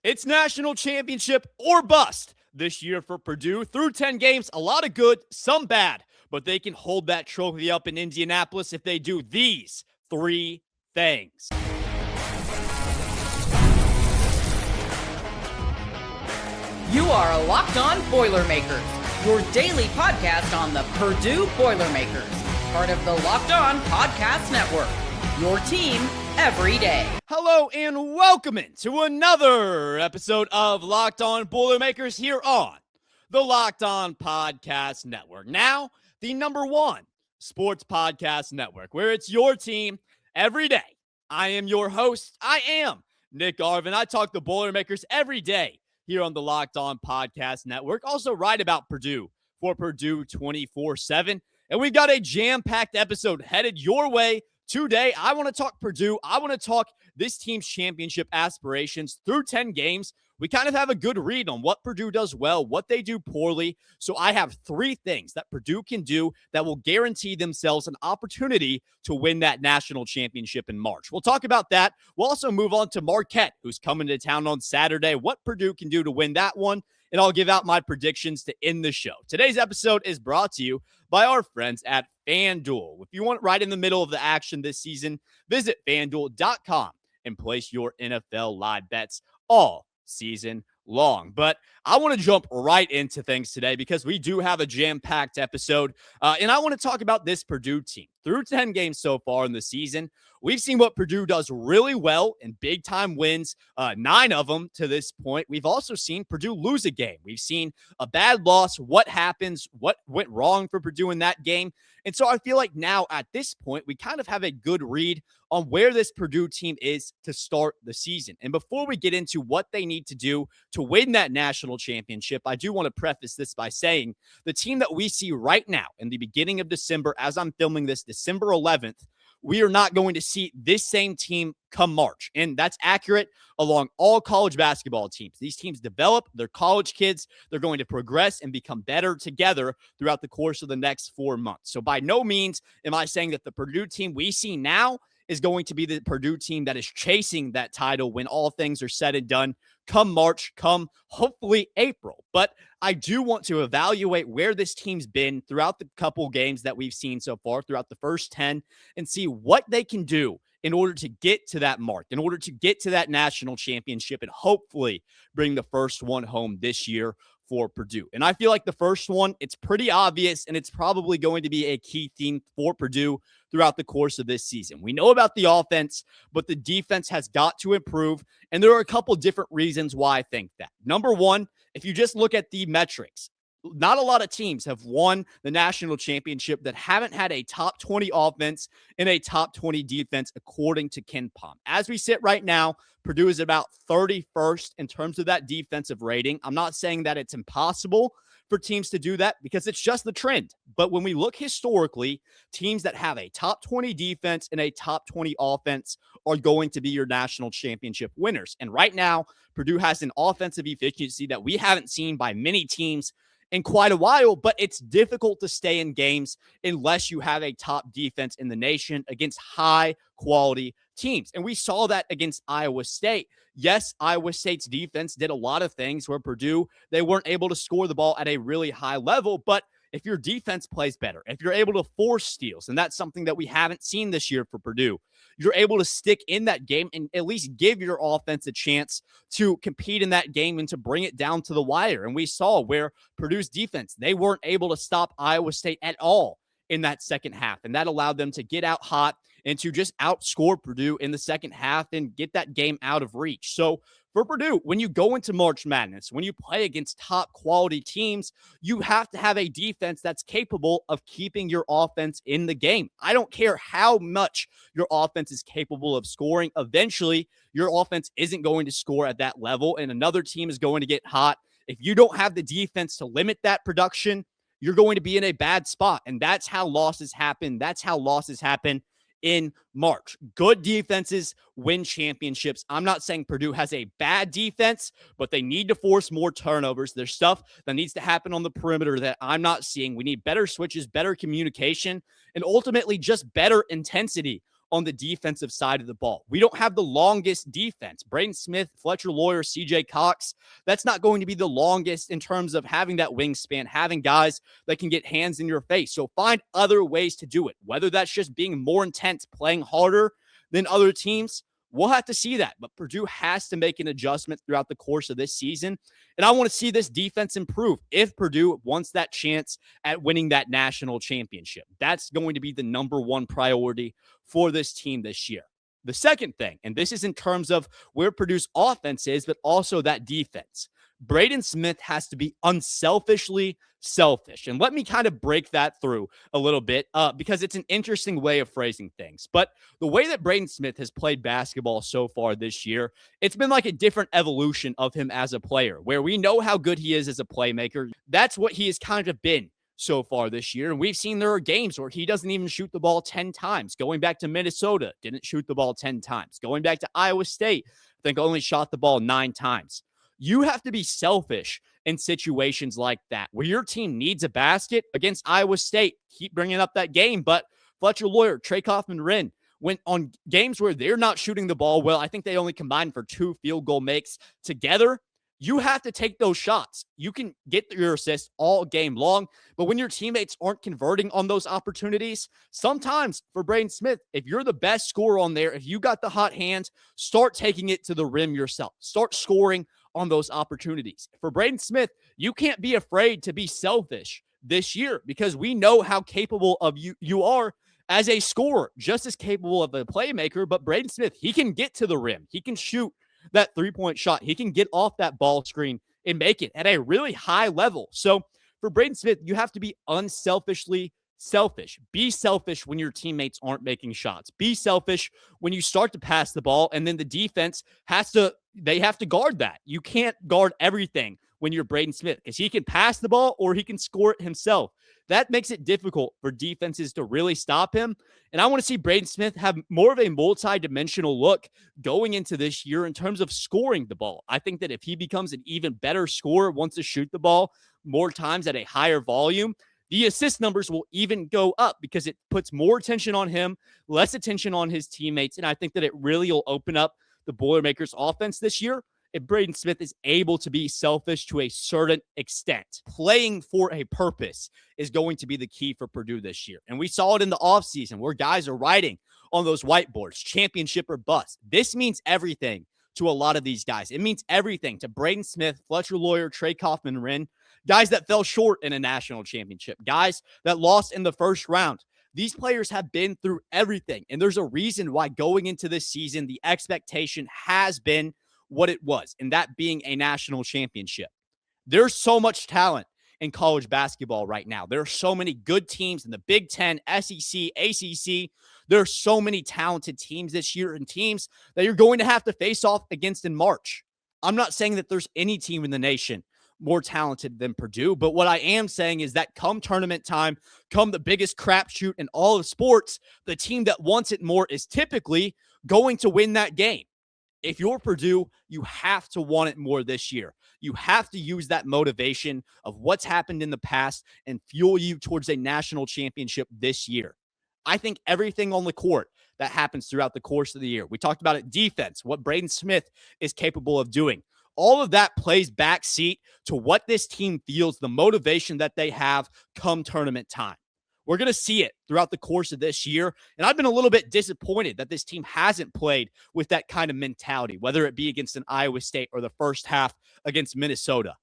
It's national championship or bust this year for Purdue. Through 10 games, a lot of good, some bad, but they can hold that trophy up in Indianapolis if they do these three things. You are Locked On Boilermakers, your daily podcast on the Purdue Boilermakers, part of the Locked On Podcast Network, your team every day. Hello and welcome to another episode of Locked On Boilermakers here on the Locked On Podcast Network. Now, the number one sports podcast network, where it's your team every day. I am your host. I am Nick Arvin. I talk the Boilermakers every day here on the Locked On Podcast Network. Also write about Purdue for Purdue 24/7. And we've got a jam-packed episode headed your way today. I want to talk Purdue. I want to talk this team's championship aspirations through 10 games. We kind of have a good read on what Purdue does well, what they do poorly. So I have three things that Purdue can do that will guarantee themselves an opportunity to win that national championship in March. We'll talk about that. We'll also move on to Marquette, who's coming to town on Saturday, what Purdue can do to win that one, and I'll give out my predictions to end the show. Today's episode is brought to you by our friends at FanDuel. If you want right in the middle of the action this season, visit FanDuel.com and place your NFL live bets all season long. But I want to jump right into things today because we do have a jam-packed episode, and I want to talk about this Purdue team. Through 10 games so far in the season, we've seen what Purdue does really well in big-time wins, 9 of them to this point. We've also seen Purdue lose a game. We've seen a bad loss, what happens, what went wrong for Purdue in that game. And so I feel like now at this point, we kind of have a good read on where this Purdue team is to start the season. And before we get into what they need to do to win that national championship, I do want to preface this by saying the team that we see right now in the beginning of December, as I'm filming this, December 11th, we are not going to see this same team come March. And that's accurate along all college basketball teams. These teams develop, they're college kids, they're going to progress and become better together throughout the course of the next 4 months. So by no means am I saying that the Purdue team we see now is going to be the Purdue team that is chasing that title when all things are said and done come March, come hopefully April. But I do want to evaluate where this team's been throughout the couple games that we've seen so far, throughout the first 10, and see what they can do in order to get to that mark, in order to get to that national championship and hopefully bring the first one home this year for Purdue. And I feel like the first one, it's pretty obvious, and it's probably going to be a key theme for Purdue throughout the course of this season. We know about the offense, but the defense has got to improve, and there are a couple different reasons why I think that. Number one, if you just look at the metrics, not a lot of teams have won the national championship that haven't had a top 20 offense and a top 20 defense, according to KenPom. As we sit right now, Purdue is about 31st in terms of that defensive rating. I'm not saying that it's impossible for teams to do that because it's just the trend. But when we look historically, teams that have a top 20 defense and a top 20 offense are going to be your national championship winners. And right now, Purdue has an offensive efficiency that we haven't seen by many teams in quite a while, but it's difficult to stay in games unless you have a top defense in the nation against high quality teams. And we saw that against Iowa State. Yes, Iowa State's defense did a lot of things where Purdue, they weren't able to score the ball at a really high level, but if your defense plays better, if you're able to force steals, and that's something that we haven't seen this year for Purdue, you're able to stick in that game and at least give your offense a chance to compete in that game and to bring it down to the wire. And we saw where Purdue's defense, they weren't able to stop Iowa State at all in that second half. And that allowed them to get out hot and to just outscore Purdue in the second half and get that game out of reach. So for Purdue, when you go into March Madness, when you play against top quality teams, you have to have a defense that's capable of keeping your offense in the game. I don't care how much your offense is capable of scoring. Eventually, your offense isn't going to score at that level, and another team is going to get hot. If you don't have the defense to limit that production, you're going to be in a bad spot, and that's how losses happen. That's how losses happen in March. Good defenses win championships. I'm not saying Purdue has a bad defense, but they need to force more turnovers. There's stuff that needs to happen on the perimeter that I'm not seeing. We need better switches, better communication, and ultimately just better intensity on the defensive side of the ball. We don't have the longest defense. Braden Smith, Fletcher Loyer, CJ Cox, that's not going to be the longest in terms of having that wingspan, having guys that can get hands in your face. So find other ways to do it, whether that's just being more intense, playing harder than other teams. We'll have to see that, but Purdue has to make an adjustment throughout the course of this season. And I want to see this defense improve if Purdue wants that chance at winning that national championship. That's going to be the number one priority for this team this year. The second thing, and this is in terms of where Purdue's offense is, but also that defense. Braden Smith has to be unselfishly selfish. And let me kind of break that through a little bit because it's an interesting way of phrasing things. But the way that Braden Smith has played basketball so far this year, it's been like a different evolution of him as a player, where we know how good he is as a playmaker. That's what he has kind of been so far this year. And we've seen there are games where he doesn't even shoot the ball 10 times. Going back to Minnesota, didn't shoot the ball 10 times. Going back to Iowa State, I think only shot the ball 9 times. You have to be selfish in situations like that, where your team needs a basket against Iowa State. Keep bringing up that game, but Fletcher Loyer, Trey Kaufman-Renn, went on games where they're not shooting the ball well. I think they only combined for 2 field goal makes together. You have to take those shots. You can get your assists all game long, but when your teammates aren't converting on those opportunities, sometimes for Braden Smith, if you're the best scorer on there, if you got the hot hand, start taking it to the rim yourself. Start scoring on those opportunities. For Braden Smith, you can't be afraid to be selfish this year because we know how capable of you are as a scorer, just as capable of a playmaker. But Braden Smith, he can get to the rim. He can shoot that three-point shot. He can get off that ball screen and make it at a really high level. So for Braden Smith, you have to be unselfishly selfish. Be selfish when your teammates aren't making shots. Be selfish when you start to pass the ball, and then the defense have to guard that. You can't guard everything when you're Braden Smith because he can pass the ball or he can score it himself. That makes it difficult for defenses to really stop him. And I want to see Braden Smith have more of a multi-dimensional look going into this year in terms of scoring the ball. I think that if he becomes an even better scorer, wants to shoot the ball more times at a higher volume, the assist numbers will even go up because it puts more attention on him, less attention on his teammates. And I think that it really will open up the Boilermakers offense this year if Braden Smith is able to be selfish to a certain extent. Playing for a purpose is going to be the key for Purdue this year. And we saw it in the offseason where guys are writing on those whiteboards, championship or bust. This means everything to a lot of these guys. It means everything to Braden Smith, Fletcher Loyer, Trey Kaufman-Renn, guys that fell short in a national championship, guys that lost in the first round. These players have been through everything, and there's a reason why going into this season, the expectation has been what it was, and that being a national championship. There's so much talent in college basketball right now. There are so many good teams in the Big Ten, SEC, ACC. There are so many talented teams this year and teams that you're going to have to face off against in March. I'm not saying that there's any team in the nation more talented than Purdue, but what I am saying is that come tournament time, come the biggest crapshoot in all of sports, the team that wants it more is typically going to win that game. If you're Purdue, you have to want it more this year. You have to use that motivation of what's happened in the past and fuel you towards a national championship this year. I think everything on the court that happens throughout the course of the year, we talked about it, defense, what Braden Smith is capable of doing. All of that plays backseat to what this team feels, the motivation that they have come tournament time. We're going to see it throughout the course of this year. And I've been a little bit disappointed that this team hasn't played with that kind of mentality, whether it be against an Iowa State or the first half against Minnesota.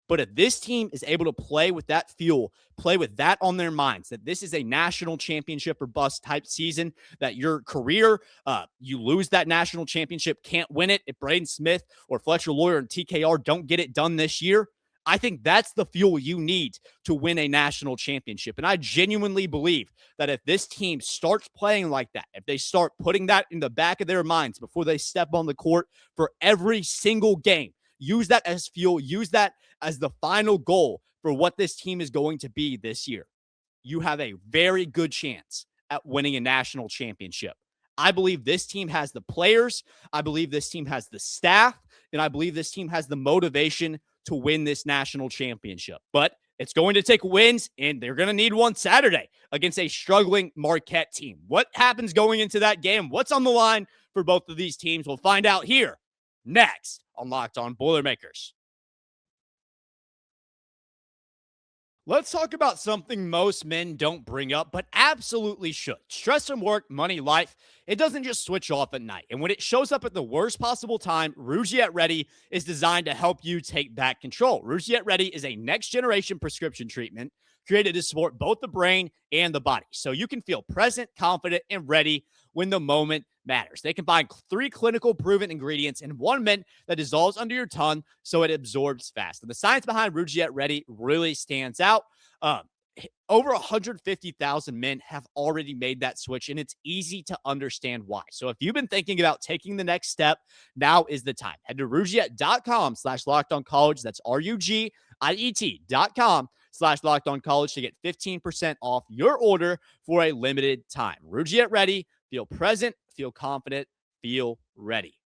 But if this team is able to play with that fuel, play with that on their minds, that this is a national championship or bust type season, that your career, you lose that national championship, can't win it, if Braden Smith or Fletcher Loyer and TKR don't get it done this year, I think that's the fuel you need to win a national championship. And I genuinely believe that if this team starts playing like that, if they start putting that in the back of their minds before they step on the court for every single game, use that as fuel, use that as the final goal for what this team is going to be this year, you have a very good chance at winning a national championship. I believe this team has the players, I believe this team has the staff, and I believe this team has the motivation to win this national championship. But It's going to take wins, and they're going to need one Saturday against a struggling Marquette team. What happens going into that game? What's on the line for both of these teams? We'll find out here next on Locked On Boilermakers. Let's talk about something most men don't bring up, but absolutely should. Stress from work, money, life, it doesn't just switch off at night. And when it shows up at the worst possible time, Rouge Yet Ready is designed to help you take back control. Rouge Yet Ready is a next-generation prescription treatment created to support both the brain and the body, so you can feel present, confident, and ready when the moment matters. They combine 3 clinical proven ingredients in 1 mint that dissolves under your tongue so it absorbs fast. And the science behind Rouge Yet Ready really stands out. Over 150,000 men have already made that switch, and it's easy to understand why. So if you've been thinking about taking the next step, now is the time. Head to rougiet.com/lockedoncollege. That's RUGIET.com/lockedoncollege to get 15% off your order for a limited time. Rouge Yet Ready. Feel present, feel confident, feel ready.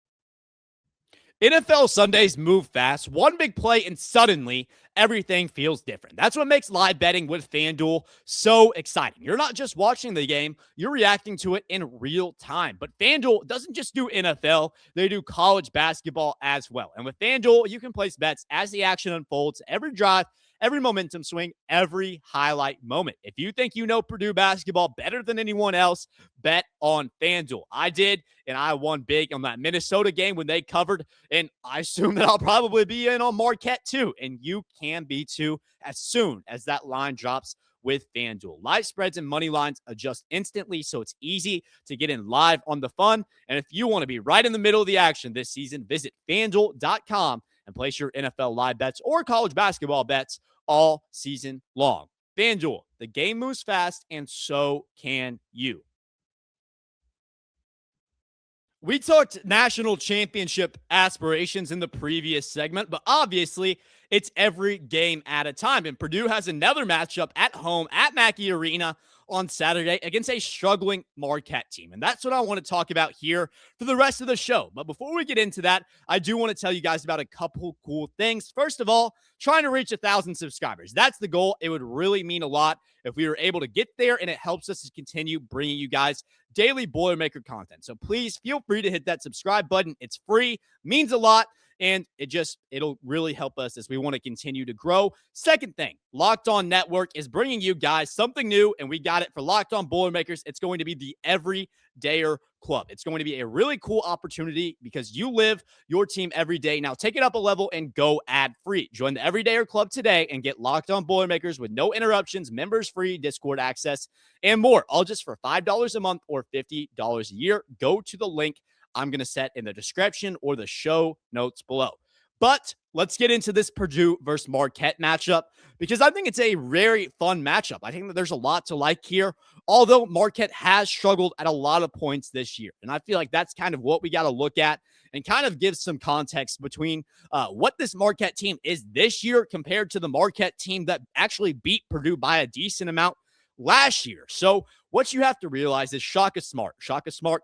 NFL Sundays move fast. One big play and suddenly everything feels different. That's what makes live betting with FanDuel so exciting. You're not just watching the game, you're reacting to it in real time. But FanDuel doesn't just do NFL, they do college basketball as well. And with FanDuel, you can place bets as the action unfolds, every drive, every momentum swing, every highlight moment. If you think you know Purdue basketball better than anyone else, bet on FanDuel. I did, and I won big on that Minnesota game when they covered, and I assume that I'll probably be in on Marquette too, and you can be too as soon as that line drops with FanDuel. Live spreads and money lines adjust instantly, so it's easy to get in live on the fun. And if you want to be right in the middle of the action this season, visit FanDuel.com and place your NFL live bets or college basketball bets all season long. FanDuel, the game moves fast, and so can you. We talked national championship aspirations in the previous segment, but obviously it's every game at a time. And Purdue has another matchup at home at Mackey Arena on Saturday against a struggling Marquette team. And that's what I want to talk about here for the rest of the show. But before we get into that, I do want to tell you guys about a couple cool things. First of all, trying to reach 1,000 subscribers. That's the goal. It would really mean a lot if we were able to get there, and it helps us to continue bringing you guys daily Boilermaker content. So please feel free to hit that subscribe button. It's free, means a lot. And it'll really help us as we want to continue to grow. Second thing, Locked On Network is bringing you guys something new, and we got it for Locked On Boilermakers. It's going to be the Everydayer Club. It's going to be a really cool opportunity because you live your team every day. Now take it up a level and go ad-free. Join the Everydayer Club today and get Locked On Boilermakers with no interruptions, members-free Discord access, and more. All just for $5 a month or $50 a year. Go to the link I'm going to set in the description or the show notes below. But let's get into this Purdue versus Marquette matchup because I think it's a very fun matchup. I think that there's a lot to like here, although Marquette has struggled at a lot of points this year. And I feel like that's kind of what we got to look at and kind of give some context between what this Marquette team is this year compared to the Marquette team that actually beat Purdue by a decent amount last year. So what you have to realize is Shaka Smart,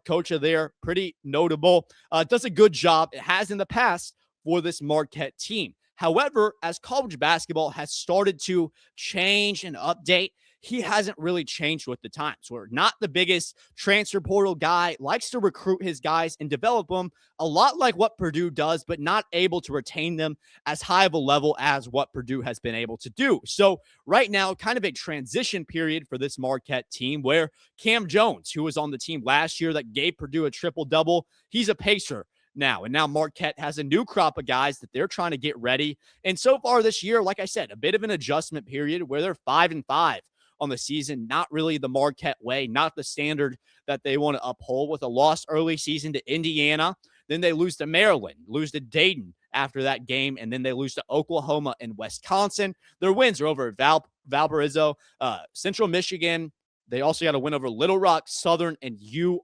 coach of there, pretty notable, does a good job. It has in the past for this Marquette team. However, as college basketball has started to change and update, he hasn't really changed with the times. We're not the biggest transfer portal guy, likes to recruit his guys and develop them a lot like what Purdue does, but not able to retain them as high of a level as what Purdue has been able to do. So right now, kind of a transition period for this Marquette team where Cam Jones, who was on the team last year that gave Purdue a triple-double, he's a pacer now. And now Marquette has a new crop of guys that they're trying to get ready. And so far this year, like I said, a bit of an adjustment period where they're 5-5 on the season. Not really the Marquette way, not the standard that they want to uphold, with a loss early season to Indiana. Then they lose to Maryland, lose to Dayton after that game, and then they lose to Oklahoma and Wisconsin. Their wins are over Valparaiso, Central Michigan. They also got a win over Little Rock, Southern, and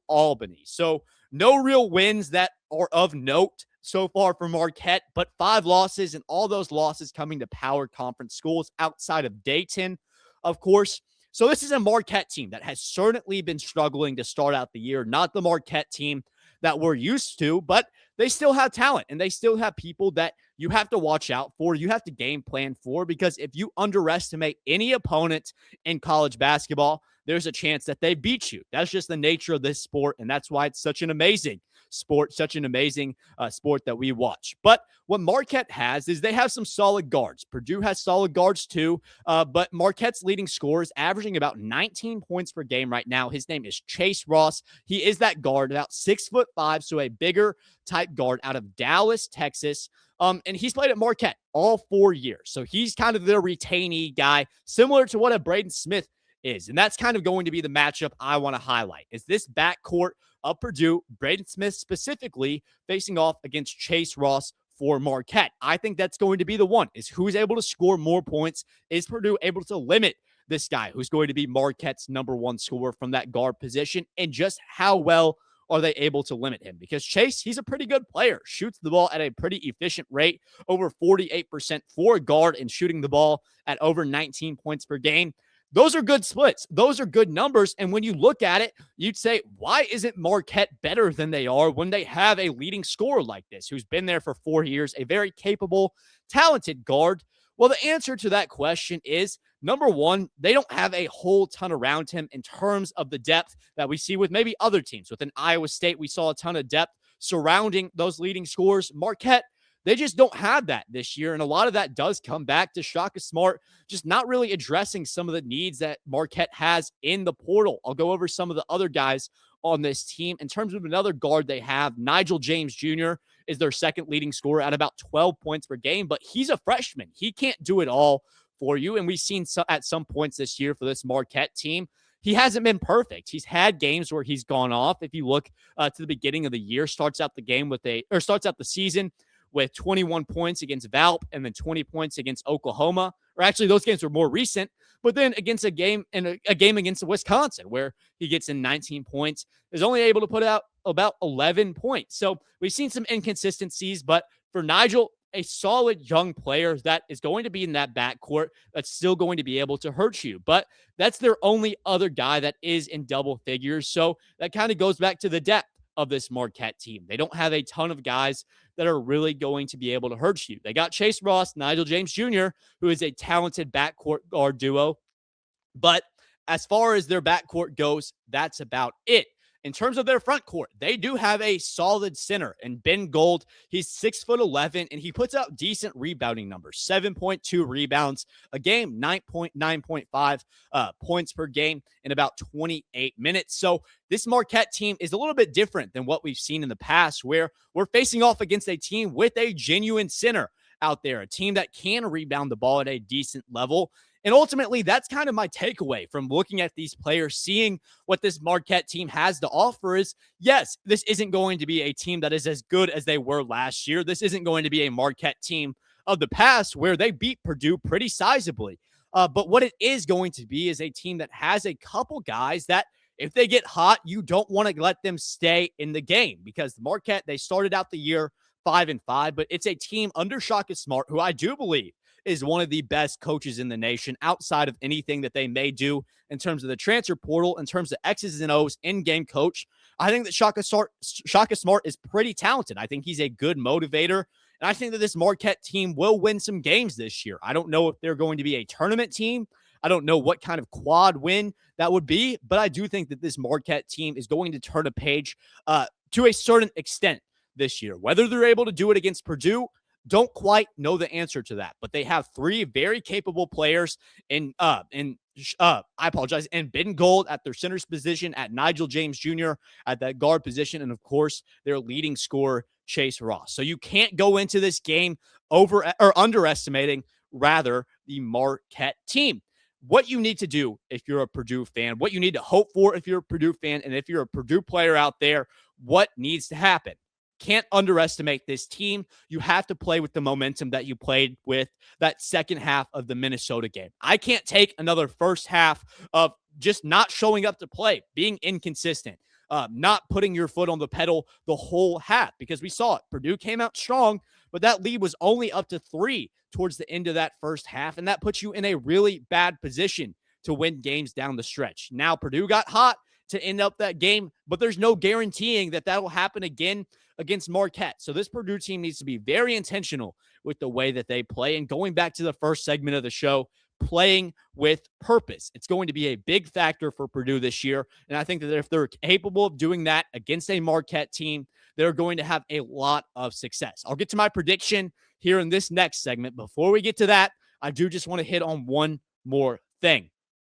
Albany. So no real wins that are of note so far for Marquette, but 5 losses, and all those losses coming to power conference schools outside of Dayton, of course. So this is a Marquette team that has certainly been struggling to start out the year. Not the Marquette team that we're used to, but they still have talent, and they still have people that you have to watch out for, you have to game plan for, because if you underestimate any opponent in college basketball, there's a chance that they beat you. That's just the nature of this sport, and that's why it's such an amazing sport, such an amazing sport that we watch. But what Marquette has is they have some solid guards. Purdue has solid guards too, but Marquette's leading scorer is averaging about 19 points per game right now. His name is Chase Ross. He is that guard, about 6'5", so a bigger type guard out of Dallas, Texas. And he's played at Marquette all 4 years. So he's kind of their retainee guy, similar to what a Braden Smith is. And that's kind of going to be the matchup I want to highlight, is this backcourt of Purdue, Braden Smith specifically, facing off against Chase Ross for Marquette. I think that's going to be the one, is who's able to score more points. Is Purdue able to limit this guy who's going to be Marquette's number one scorer from that guard position, and just how well are they able to limit him? Because Chase, he's a pretty good player, shoots the ball at a pretty efficient rate, over 48% for a guard, and shooting the ball at over 19 points per game. Those are good splits. Those are good numbers. And when you look at it, you'd say, why isn't Marquette better than they are when they have a leading scorer like this, who's been there for 4 years, a very capable, talented guard? Well, the answer to that question is, number one, they don't have a whole ton around him in terms of the depth that we see with maybe other teams. Within Iowa State, we saw a ton of depth surrounding those leading scorers. Marquette, they just don't have that this year, and a lot of that does come back to Shaka Smart just not really addressing some of the needs that Marquette has in the portal. I'll go over some of the other guys on this team. In terms of another guard they have, Nigel James Jr. is their second leading scorer at about 12 points per game, but he's a freshman. He can't do it all for you, and we've seen at some points this year for this Marquette team, he hasn't been perfect. He's had games where he's gone off. If you look to the beginning of the year, starts out the season with 21 points against Valp and then 20 points against Oklahoma. Or actually, those games were more recent. But then against a game against Wisconsin, where he gets in 19 points, is only able to put out about 11 points. So we've seen some inconsistencies. But for Nigel, a solid young player that is going to be in that backcourt that's still going to be able to hurt you. But that's their only other guy that is in double figures. So that kind of goes back to the depth of this Marquette team. They don't have a ton of guys that are really going to be able to hurt you. They got Chase Ross, Nigel James Jr., who is a talented backcourt guard duo. But as far as their backcourt goes, that's about it. In terms of their front court, they do have a solid center in Ben Gold. He's 6'11", and he puts out decent rebounding numbers, 7.2 rebounds a game, 9.5 points per game in about 28 minutes. So this Marquette team is a little bit different than what we've seen in the past, where we're facing off against a team with a genuine center out there, a team that can rebound the ball at a decent level. And ultimately, that's kind of my takeaway from looking at these players, seeing what this Marquette team has to offer is, yes, this isn't going to be a team that is as good as they were last year. This isn't going to be a Marquette team of the past where they beat Purdue pretty sizably. But what it is going to be is a team that has a couple guys that, if they get hot, you don't want to let them stay in the game, because Marquette, they started out the year 5-5, but it's a team under Shaka Smart, who I do believe is one of the best coaches in the nation outside of anything that they may do in terms of the transfer portal, in terms of X's and O's in-game coach. I think that Shaka Smart is pretty talented. I think he's a good motivator, and I think that this Marquette team will win some games this year. I don't know if they're going to be a tournament team. I don't know what kind of quad win that would be, but I do think that this Marquette team is going to turn a page to a certain extent this year. Whether they're able to do it against Purdue, don't quite know the answer to that, but they have three very capable players in Ben Gold at their center's position, at Nigel James Jr. at that guard position, and of course their leading scorer Chase Ross. So you can't go into this game underestimating the Marquette team. What you need to do if you're a Purdue fan, what you need to hope for if you're a Purdue fan, and if you're a Purdue player out there, what needs to happen? Can't underestimate this team. You have to play with the momentum that you played with that second half of the Minnesota game. I can't take another first half of just not showing up to play, being inconsistent, not putting your foot on the pedal the whole half, because we saw it. Purdue came out strong, but that lead was only up to 3 towards the end of that first half, and that puts you in a really bad position to win games down the stretch. Now, Purdue got hot to end up that game, but there's no guaranteeing that that'll happen again against Marquette. So this Purdue team needs to be very intentional with the way that they play. And going back to the first segment of the show, playing with purpose. It's going to be a big factor for Purdue this year. And I think that if they're capable of doing that against a Marquette team, they're going to have a lot of success. I'll get to my prediction here in this next segment. Before we get to that, I do just want to hit on one more thing.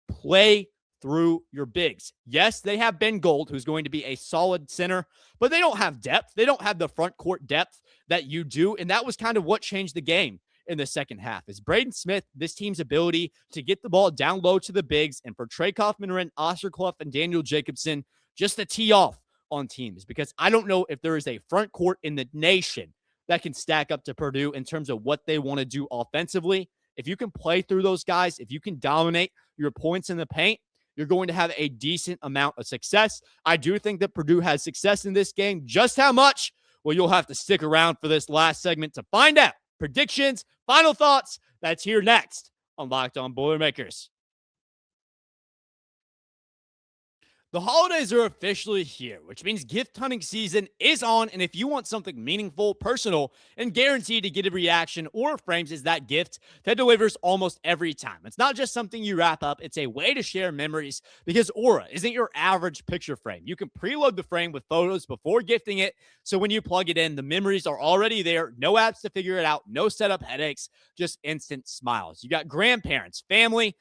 Play through your bigs. Yes, they have Ben Gold, who's going to be a solid center, but they don't have depth. They don't have the front court depth that you do. And that was kind of what changed the game in the second half is Braden Smith, this team's ability to get the ball down low to the bigs, and for Trey Kaufman-Renn, Oscar Clough, and Daniel Jacobson just to tee off on teams, because I don't know if there is a front court in the nation that can stack up to Purdue in terms of what they want to do offensively. If you can play through those guys, if you can dominate your points in the paint, you're going to have a decent amount of success. I do think that Purdue has success in this game. Just how much? Well, you'll have to stick around for this last segment to find out. Predictions, final thoughts, that's here next on Locked On Boilermakers. The holidays are officially here, which means gift hunting season is on, and if you want something meaningful, personal, and guaranteed to get a reaction, Aura Frames is that gift that delivers almost every time. It's not just something you wrap up, it's a way to share memories, because Aura isn't your average picture frame. You can preload the frame with photos before gifting it, so when you plug it in, the memories are already there, no apps to figure it out, no setup headaches, just instant smiles. You got grandparents, family,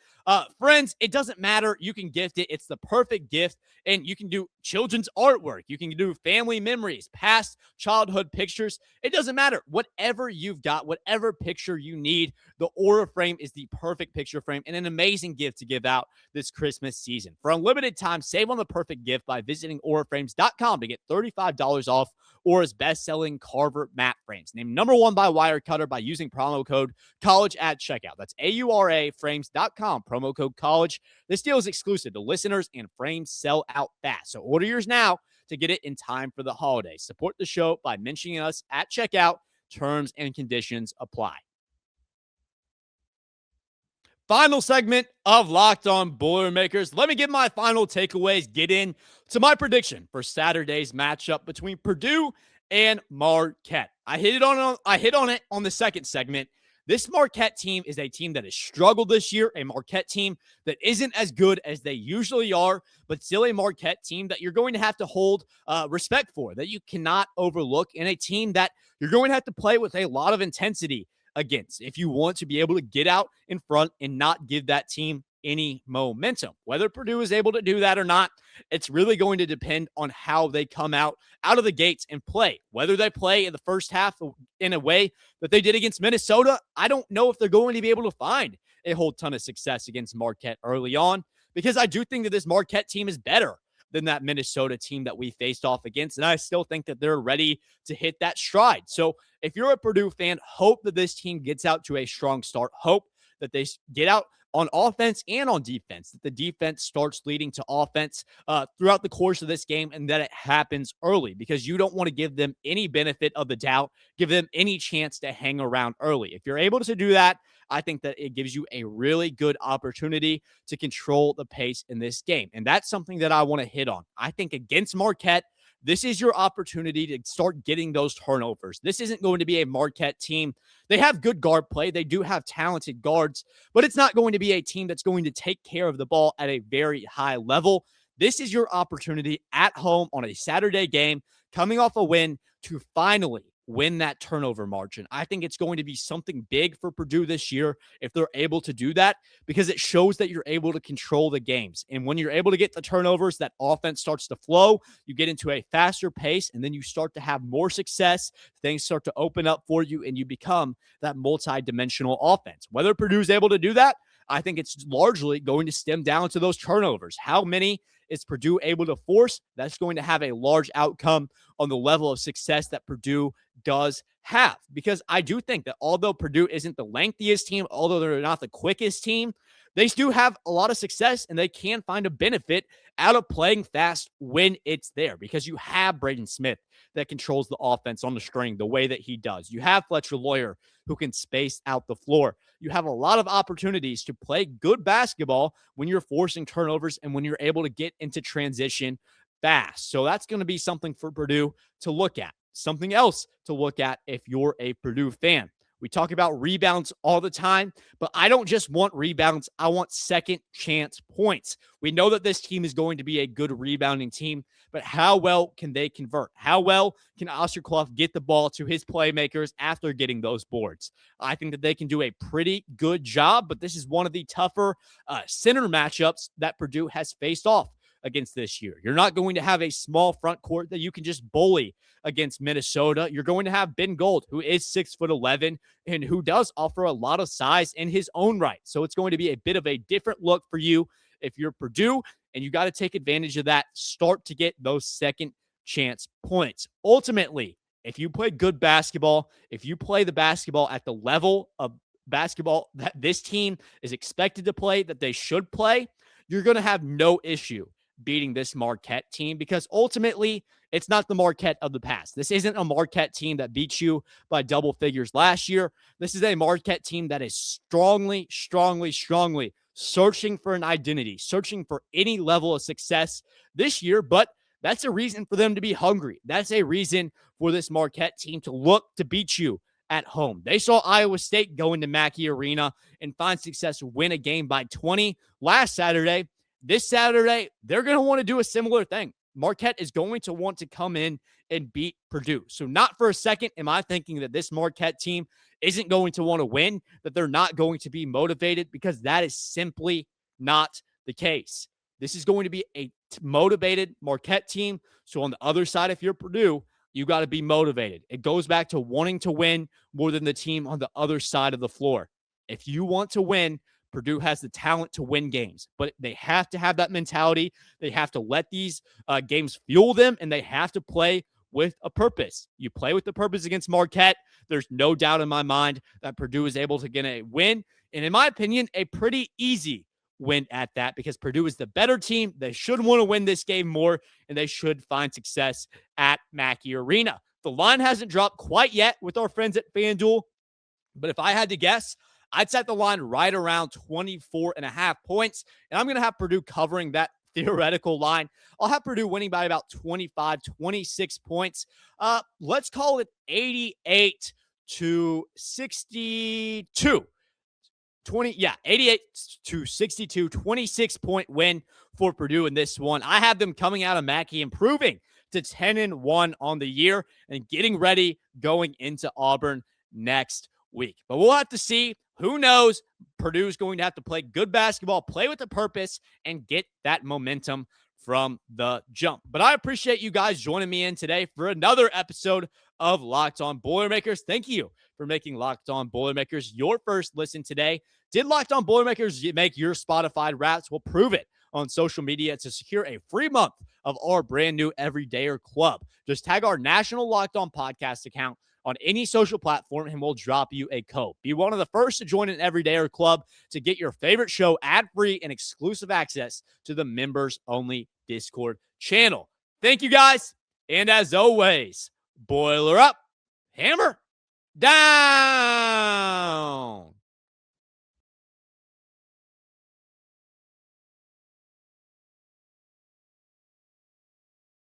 friends, it doesn't matter. You can gift it. It's the perfect gift. And you can do children's artwork. You can do family memories, past childhood pictures. It doesn't matter. Whatever you've got, whatever picture you need, the Aura frame is the perfect picture frame and an amazing gift to give out this Christmas season. For unlimited time, save on the perfect gift by visiting auraframes.com to get $35 off Aura's best-selling Carver mat frames. Named #1 by Wirecutter by using promo code COLLEGE at checkout. That's auraframes.com, promo code COLLEGE. This deal is exclusive to listeners, and frames sell out fast. So order yours now to get it in time for the holidays. Support the show by mentioning us at checkout. Terms and conditions apply. Final segment of Locked On Boilermakers. Let me get my final takeaways, get in to my prediction for Saturday's matchup between Purdue and Marquette. I hit on it on the second segment. This Marquette team is a team that has struggled this year, a Marquette team that isn't as good as they usually are, but still a Marquette team that you're going to have to hold respect for, that you cannot overlook, and a team that you're going to have to play with a lot of intensity against if you want to be able to get out in front and not give that team any momentum. Whether Purdue is able to do that or not, it's really going to depend on how they come out of the gates and play. Whether they play in the first half in a way that they did against Minnesota, I don't know if they're going to be able to find a whole ton of success against Marquette early on, because I do think that this Marquette team is better than that Minnesota team that we faced off against. And I still think that they're ready to hit that stride. So if you're a Purdue fan, hope that this team gets out to a strong start. Hope that they get out on offense and on defense, that the defense starts leading to offense throughout the course of this game, and that it happens early, because you don't want to give them any benefit of the doubt, give them any chance to hang around early. If you're able to do that, I think that it gives you a really good opportunity to control the pace in this game. And that's something that I want to hit on. I think against Marquette, this is your opportunity to start getting those turnovers. This isn't going to be a Marquette team. They have good guard play. They do have talented guards, but it's not going to be a team that's going to take care of the ball at a very high level. This is your opportunity at home on a Saturday game, coming off a win, to finally win that turnover margin. I think it's going to be something big for Purdue this year if they're able to do that, because it shows that you're able to control the games. And when you're able to get the turnovers, that offense starts to flow. You get into a faster pace, and then you start to have more success. Things start to open up for you, and you become that multi-dimensional offense. Whether Purdue's able to do that, I think it's largely going to stem down to those turnovers. How many is Purdue able to force? That's going to have a large outcome on the level of success that Purdue does have. Because I do think that although Purdue isn't the lengthiest team, although they're not the quickest team, they do have a lot of success, and they can find a benefit out of playing fast when it's there, because you have Braden Smith that controls the offense on the string the way that he does. You have Fletcher Loyer who can space out the floor. You have a lot of opportunities to play good basketball when you're forcing turnovers and when you're able to get into transition fast. So that's going to be something for Purdue to look at. something else to look at if you're a Purdue fan. We talk about rebounds all the time, but I don't just want rebounds. I want second chance points. We know that this team is going to be a good rebounding team, but how well can they convert? How well can Oscar Clough get the ball to his playmakers after getting those boards? I think that they can do a pretty good job, but this is one of the tougher center matchups that Purdue has faced off against this year. You're not going to have a small front court that you can just bully against Minnesota. You're going to have Ben Gold, who is 6'11" and who does offer a lot of size in his own right. So it's going to be a bit of a different look for you if you're Purdue, and you got to take advantage of that. Start to get those second chance points. Ultimately, if you play good basketball, if you play the basketball at the level of basketball that this team is expected to play, that they should play, you're going to have no issue beating this Marquette team, because ultimately it's not the Marquette of the past. This isn't a Marquette team that beat you by double figures last year. This is a Marquette team that is strongly searching for an identity, searching for any level of success this year, but that's a reason for them to be hungry. That's a reason for this Marquette team to look to beat you at home. They saw Iowa State go into Mackey Arena and find success, win a game by 20 last Saturday. This Saturday, they're going to want to do a similar thing. Marquette is going to want to come in and beat Purdue. So not for a second am I thinking that this Marquette team isn't going to want to win, that they're not going to be motivated, because that is simply not the case. This is going to be a motivated Marquette team. So on the other side, if you're Purdue, you got to be motivated. It goes back to wanting to win more than the team on the other side of the floor. If you want to win, Purdue has the talent to win games, but they have to have that mentality. They have to let these games fuel them, and they have to play with a purpose. You play with the purpose against Marquette, there's no doubt in my mind that Purdue is able to get a win, and in my opinion, a pretty easy win at that, because Purdue is the better team. They should want to win this game more, and they should find success at Mackey Arena. The line hasn't dropped quite yet with our friends at FanDuel, but if I had to guess, I'd set the line right around 24.5 points, and I'm going to have Purdue covering that theoretical line. I'll have Purdue winning by about 25, 26 points. Let's call it 88 to 62. 88 to 62, 26-point win for Purdue in this one. I have them coming out of Mackey, improving to 10-1 on the year and getting ready going into Auburn next week. But we'll have to see. Who knows? Purdue's going to have to play good basketball, play with a purpose, and get that momentum from the jump. But I appreciate you guys joining me in today for another episode of Locked On Boilermakers. Thank you for making Locked On Boilermakers your first listen today. Did Locked On Boilermakers make your Spotify Wraps? We'll prove it on social media to secure a free month of our brand new Everydayer Club. Just tag our national Locked On podcast account on any social platform, and we'll drop you a code. Be one of the first to join an Everydayer Club to get your favorite show ad-free and exclusive access to the members-only Discord channel. Thank you, guys. And as always, boiler up, hammer down.